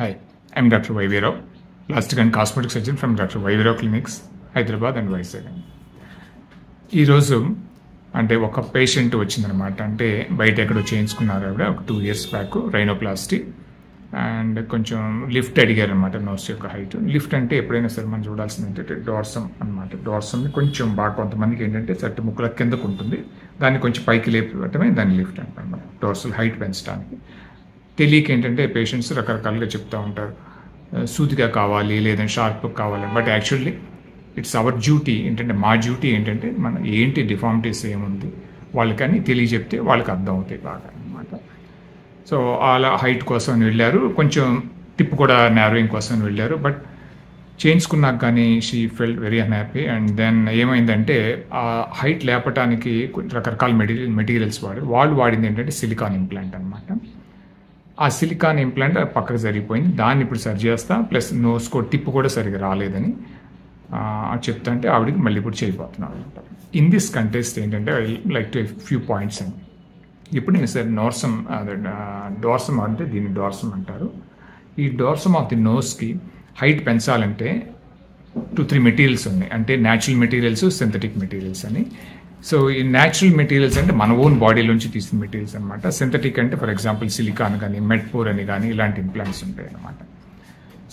Hi, I'm Dr. Y.V. Rao, plastic and cosmetic surgeon from Dr. Y.V. Rao Clinics, Hyderabad and Vizag. ఈరోజు అంటే ఒక patient వచ్చిందనమాట. అంటే బయట ఎక్కడో చేయించుకున్నారు ఆవిడ ఒక 2 years బ్యాక్ రైనోప్లాస్టీ. అండ్ కొంచెం లిఫ్ట్ అడిగారు అనమాట, నోస్ యొక్క హైట్. లిఫ్ట్ అంటే ఎప్పుడైనా సరే మనం చూడాల్సింది ఏంటంటే డోర్సమ్ అనమాట. డోర్సమ్ని కొంచెం బాగా కొంతమందికి ఏంటంటే సట్టు ముక్కల కిందకు ఉంటుంది, దాన్ని కొంచెం పైకి లేపటమే దాన్ని లిఫ్ట్ అంటారు, డోర్సల్ హైట్ పెంచడానికి. తెలియక ఏంటంటే పేషెంట్స్ రకరకాలుగా చెప్తూ ఉంటారు, సూదిగా కావాలి లేదంటే షార్ప్ కావాలి. But actually it's our duty ఏంటంటే, మా డ్యూటీ ఏంటంటే మనం ఏంటి డిఫార్మిటీస్ ఏముంది వాళ్ళకని తెలియజెప్తే వాళ్ళకి అర్థం అవుతాయి బాగా అనమాట. సో అలా హైట్ కోసం వెళ్ళారు, కొంచెం టిప్ కూడా నారోయింగ్ కోసం వెళ్ళారు. బట్ చేయించుకున్నాక కానీ she felt very unhappy. And then ఏమైందంటే ఆ హైట్ లేపటానికి రకరకాల మెటీరియల్స్ వాళ్ళు వాడింది ఏంటంటే సిలికాన్ ఇంప్లాంట్ అనమాట. ఆ సిలికాన్ ఇంప్లాంట్ పక్కకు జరిగిపోయింది, దాన్ని ఇప్పుడు సరి చేస్తా, ప్లస్ నోస్ టిప్ కూడా సరిగా రాలేదని చెప్తా అంటే ఆవిడకి మళ్ళీ ఇప్పుడు చేయబోతున్నాను అనమాట. ఇన్ దిస్ కంటెస్ట్ ఏంటంటే I like to few points అండి. ఇప్పుడు నేను సార్ డోర్సమ్ అంటే దీన్ని డోర్సమ్ అంటారు. ఈ డోర్సమ్ ఆఫ్ ది నోస్కి హైట్ పెంచాలంటే 2-3 మెటీరియల్స్ ఉన్నాయి. అంటే న్యాచురల్ మెటీరియల్స్, సింథటిక్ మెటీరియల్స్ అని. సో ఈ న్యాచురల్ మెటీరియల్స్ అంటే మన ఓన్ బాడీలోంచి తీసిన మెటీరియల్స్ అనమాట. సింథటిక్ అంటే ఫర్ ఎగ్జాంపుల్ సిలికాన్ కానీ, మెడ్పోర్ అని కానీ ఇలాంటి ఇంప్లాంట్స్ ఉంటాయి అనమాట.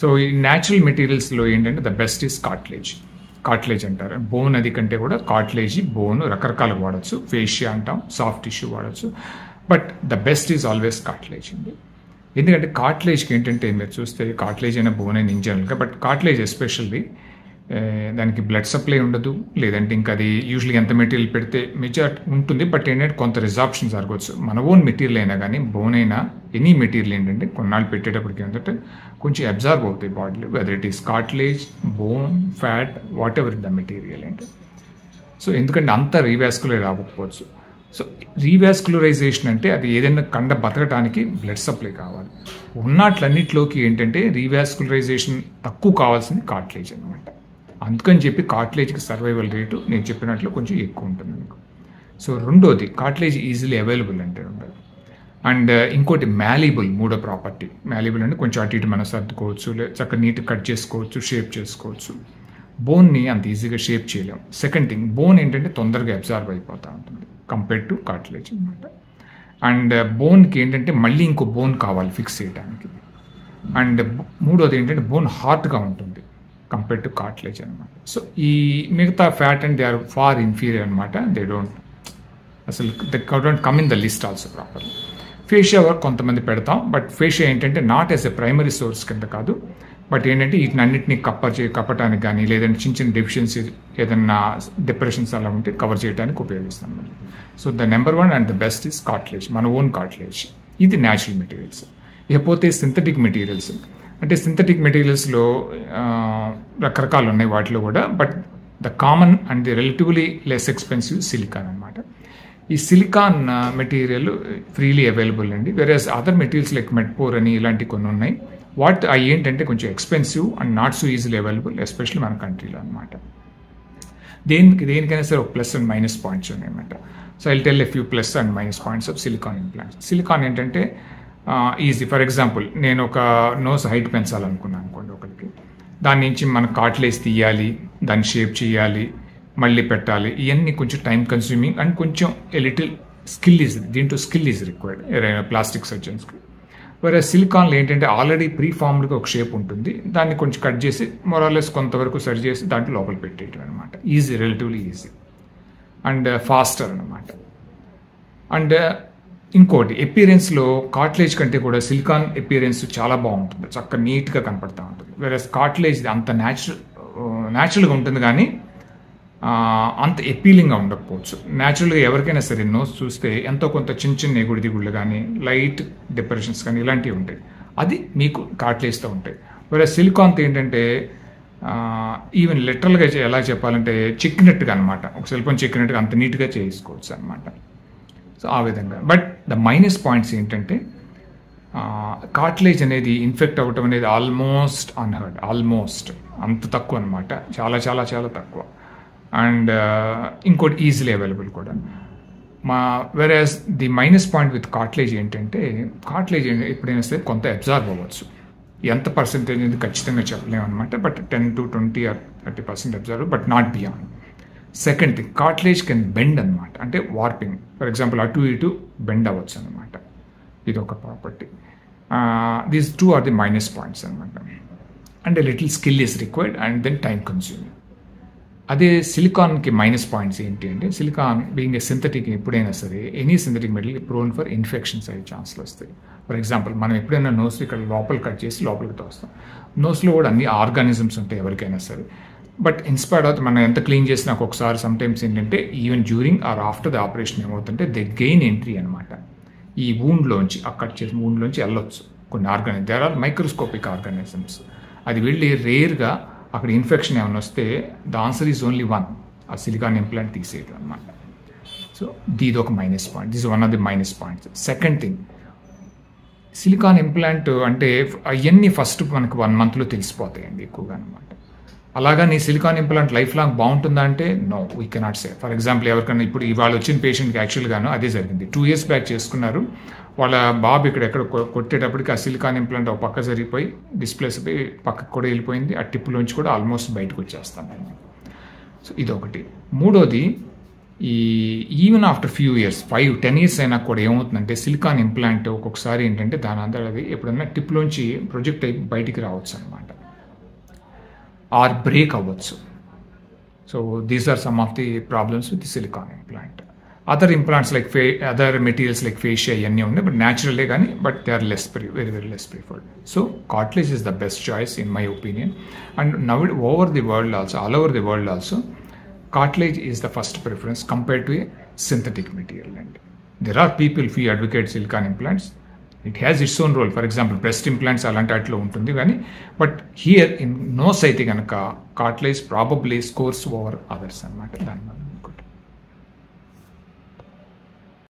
సో ఈ న్యాచురల్ మెటీరియల్స్లో ఏంటంటే ద బెస్ట్ ఈస్ కార్టిలేజ్ అంటారు. బోన్ అది కంటే కూడా కార్టిలేజ్, బోన్ రకరకాలుగా వాడచ్చు. ఫేషియా అంటాం, సాఫ్ట్ టిష్యూ వాడచ్చు. But the best is always cartilage అండి. ఎందుకంటే కార్టిలేజ్కి ఏంటంటే మీరు చూస్తే కార్టిలేజ్ అయినా బోన్ అయినా ఇన్ జనరల్గా, బట్ కార్టిలేజ్ ఎస్పెషల్లీ దానికి బ్లడ్ సప్లై ఉండదు, లేదంటే ఇంకా అది యూజువల్గా ఎంత మెటీరియల్ పెడితే మెజారిటీ ఉంటుంది. బట్ ఏంటంటే కొంత రిజార్ప్షన్ జరగవచ్చు. మన ఓన్ మెటీరియల్ అయినా కానీ, బోన్ అయినా ఎనీ మెటీరియల్ ఏంటంటే కొన్నాళ్ళు పెట్టేటప్పటికి ఏంటంటే కొంచెం అబ్జార్బ్ అవుతాయి బాడీలో, whether it is cartilage, bone, fat, what ever the material ఏంటి. సో ఎందుకంటే అంత రీవాస్కులర్ అవ్వకపోవచ్చు. సో రీవాస్కులరైజేషన్ అంటే అది ఏదైనా కండ బతకడానికి బ్లడ్ సప్లై కావాలి. ఉన్నట్లన్నిటిలోకి ఏంటంటే రీవాస్కులరైజేషన్ తక్కువ కావాల్సింది కార్టిలేజ్ అనమాట. అందుకని చెప్పి కార్టిలేజ్కి సర్వైవల్ రేటు నేను చెప్పినట్లు కొంచెం ఎక్కువ ఉంటుంది మీకు. సో రెండోది కార్టిలేజ్ ఈజీలీ అవైలబుల్ అంటే ఉండదు. అండ్ ఇంకోటి మ్యాలీబుల్, మూడో ప్రాపర్టీ. మ్యాలీబుల్ అంటే కొంచెం అటు ఇటు మనం సర్దుకోవచ్చు, చక్కగా నీట్గా కట్ చేసుకోవచ్చు, షేప్ చేసుకోవచ్చు. బోన్ని అంత ఈజీగా షేప్ చేయలేము. సెకండ్ థింగ్, బోన్ ఏంటంటే తొందరగా అబ్జార్బ్ అయిపోతూ ఉంటుంది కంపేర్ టు కార్టిలేజ్ అనమాట. అండ్ బోన్కి ఏంటంటే మళ్ళీ ఇంకో బోన్ కావాలి ఫిక్స్ చేయడానికి. అండ్ మూడోది ఏంటంటే బోన్ హార్డ్గా ఉంటుంది కంపేర్ టు కార్టిలేజ్ అనమాట. సో ఈ మిగతా fat and they are far inferior అనమాట. They don't come in the list also properly. Fascia work కొంతమంది పెడతాం, బట్ ఫేషియా ఏంటంటే not as a primary source కింద కాదు, బట్ ఏంటంటే వీటినన్నింటినీ కప్పటానికి కానీ, లేదంటే చిన్న చిన్న డెఫిషియన్సీ ఏదన్నా డిప్రెషన్స్ అలా ఉంటే కవర్ చేయడానికి ఉపయోగిస్తాం. So the number 1 and the best is cartilage, మన ఓన్ కార్టిలేజ్. ఇది న్యాచురల్ మెటీరియల్స్. ఇకపోతే సింథటిక్ మెటీరియల్స్ అంటే సింథటిక్ మెటీరియల్స్లో రకరకాలు ఉన్నాయి వాటిలో కూడా, but the common and the relatively less expensive silicon అనమాట. ఈ సిలికాన్ మెటీరియల్ ఫ్రీలీ అవైలబుల్ అండి. వేరేస్ అదర్ మెటీరియల్స్ లైక్ మెడ్పోర్ అని ఇలాంటివి కొన్ని ఉన్నాయి. అవి ఏంటంటే కొంచెం expensive and not so easily available, especially మన కంట్రీలో అనమాట. దేనికైనా సరే ఒక ప్లస్ అండ్ మైనస్ పాయింట్స్ ఉన్నాయన్నమాట. So I tell a few plus and minus points of silicone implants. Silicon ఏంటంటే ఈజీ. ఫర్ ఎగ్జాంపుల్ నేను ఒక నోస్ హైట్ పెంచాలనుకున్నాను అనుకోండి ఒకరికి, దాని నుంచి మనం కార్టిలేజ్ తీయాలి, దాన్ని షేప్ చేయాలి, మళ్ళీ పెట్టాలి. ఇవన్నీ కొంచెం టైం కన్స్యూమింగ్ అండ్ కొంచెం లిటిల్ దీంట్లో స్కిల్ ఈజ్ రిక్వైర్డ్ ప్లాస్టిక్ సర్జన్స్కి. వేరే సిలికాన్లో ఏంటంటే ఆల్రెడీ ప్రీఫార్మ్డ్గా ఒక షేప్ ఉంటుంది, దాన్ని కొంచెం కట్ చేసి మొరాలెస్ కొంతవరకు సరి చేసి దాంట్లో లోపల పెట్టేయటం అనమాట. Easy, relatively easy and faster అనమాట. అండ్ ఇంకోటి అపీరెన్స్లో కార్టిలేజ్ కంటే కూడా సిలికాన్ అపీరెన్స్ చాలా బాగుంటుంది, చక్కగా నీట్గా కనపడుతూ ఉంటుంది. వేరే కార్టిలేజ్ అంత న్యాచురల్గా ఉంటుంది కానీ అంత ఎపీలింగ్గా ఉండకపోవచ్చు. న్యాచురల్గా ఎవరికైనా సరే నోస్ చూస్తే ఎంతో కొంత చిన్న ఎగుడు దిగుళ్ళు కానీ, లైట్ డిప్రెషన్స్ కానీ ఇలాంటివి ఉంటాయి. అది మీకు కార్టిలేజ్తో ఉంటాయి. వేరే సిలికాన్తో ఏంటంటే ఈవెన్ లిటరల్గా ఎలా చెప్పాలంటే చెక్కినట్టుగా అనమాట, ఒక సెల్ఫోన్ చెక్కినట్టుగా అంత నీట్గా చేసుకోవచ్చు అనమాట. సో ఆ విధంగా. బట్ ద మైనస్ పాయింట్స్ ఏంటంటే కార్టిలేజ్ అనేది ఇన్ఫెక్ట్ అవ్వటం అనేది ఆల్మోస్ట్ అన్హర్డ్, ఆల్మోస్ట్ అంత తక్కువ అనమాట, చాలా చాలా చాలా తక్కువ. అండ్ ఇంకోటి ఈజీలీ అవైలబుల్ కూడా. వెరాజ్ the minus point with cartilage ఏంటంటే కార్టిలేజ్ ఎప్పుడైనా సరే కొంత అబ్జార్బ్ అవ్వచ్చు. ఎంత పర్సెంటేజ్ అనేది ఖచ్చితంగా చెప్పలేము అనమాట. But 10 to 20 or 30% observe, but not beyond. Second thing, cartilage can bend అనమాట, అంటే వార్పింగ్. ఫర్ ఎగ్జాంపుల్ అటు ఇటు బెండ్ అవ్వచ్చు అనమాట. ఇది ఒక property. These 2 are the minus points అనమాట. And little skill is required and then time consuming. అదే సిలికాన్కి మైనస్ పాయింట్స్ ఏంటి అంటే, సిలికాన్ బీయింగ్ ఏ సింథటిక్ ఎప్పుడైనా సరే any synthetic material prone for infections అయ్యే ఛాన్స్లు వస్తాయి. ఫర్ ఎగ్జాంపుల్ మనం ఎప్పుడైనా నోస్ ఇక్కడ లోపల కట్ చేసి లోపలికి తోస్తాం. నోస్లో కూడా అన్ని ఆర్గానిజమ్స్ ఉంటాయి ఎవరికైనా సరే. బట్ ఇన్స్పైర్డ్ అవుతుంది, మనం ఎంత క్లీన్ చేసినా ఒకసారి సమ్టైమ్స్ ఏంటంటే even during or after the operation ఏమవుతుంటే దే గెయిన్ ఎంట్రీ అనమాట. ఈ వూండ్లోంచి, ఆ కట్ చేసిన వూండ్లోంచి వెళ్ళొచ్చు కొన్ని organism. There are microscopic organisms. అది వెళ్ళి రేర్గా అక్కడ ఇన్ఫెక్షన్ ఏమైనా వస్తే the answer is only one, ఆ సిలికాన్ ఇంప్లాంట్ తీసేయడం అనమాట. సో దీది ఒక minus point. This one of the minus points. Second thing, silicone implant అంటే అవన్నీ ఫస్ట్ మనకు 1 monthలో తెలిసిపోతాయండి ఎక్కువగా అనమాట. అలాగా నీ సిలికాన్ ఇంప్లాంట్ లైఫ్ లాంగ్ బాగుంటుందా అంటే no, we cannot say. For example ఎవరికైనా ఇప్పుడు ఇవాళ వచ్చిన పేషెంట్కి యాక్చువల్గాను అదే జరిగింది. 2 years బ్యాక్ చేసుకున్నారు. వాళ్ళ బాబు ఎక్కడ కొట్టేటప్పటికి ఆ సిలికాన్ ఇంప్లాంట్ ఒక పక్క జరిగిపోయి డిస్ప్లేస్ అయిపోయి పక్కకు కూడా వెళ్ళిపోయింది. ఆ టిప్పులోంచి కూడా ఆల్మోస్ట్ బయటకు వచ్చేస్తాను. సో ఇదొకటి. మూడోది, even after few years 5-10 years అయినా కూడా ఏమవుతుందంటే సిలికాన్ ఇంప్లాంట్ ఒక్కొక్కసారి ఏంటంటే దాని అంతా అది ఎప్పుడన్నా టిప్లోంచి ప్రొజెక్ట్ అయి బయటికి రావచ్చు అనమాట, ఆర్ బ్రేక్ అవ్వచ్చు. So these are some of the problems with the silicone implant. Other implants like other materials like fascia ఇవన్నీ ఉన్నాయి, బట్ న్యాచురలే కానీ, but they are very very less preferred. So cartilage is the best choice in my opinion. And now over the world also, all over the world also, cartilage is the first preference compared to a synthetic material. And there are people who advocate silicone implants. It has its own role. For example, breast implants అలాంటి వాటిలో ఉంటుంది కానీ, but here in nose అయితే కనుక cartilage probably scores over others అనమాట. దానివల్ల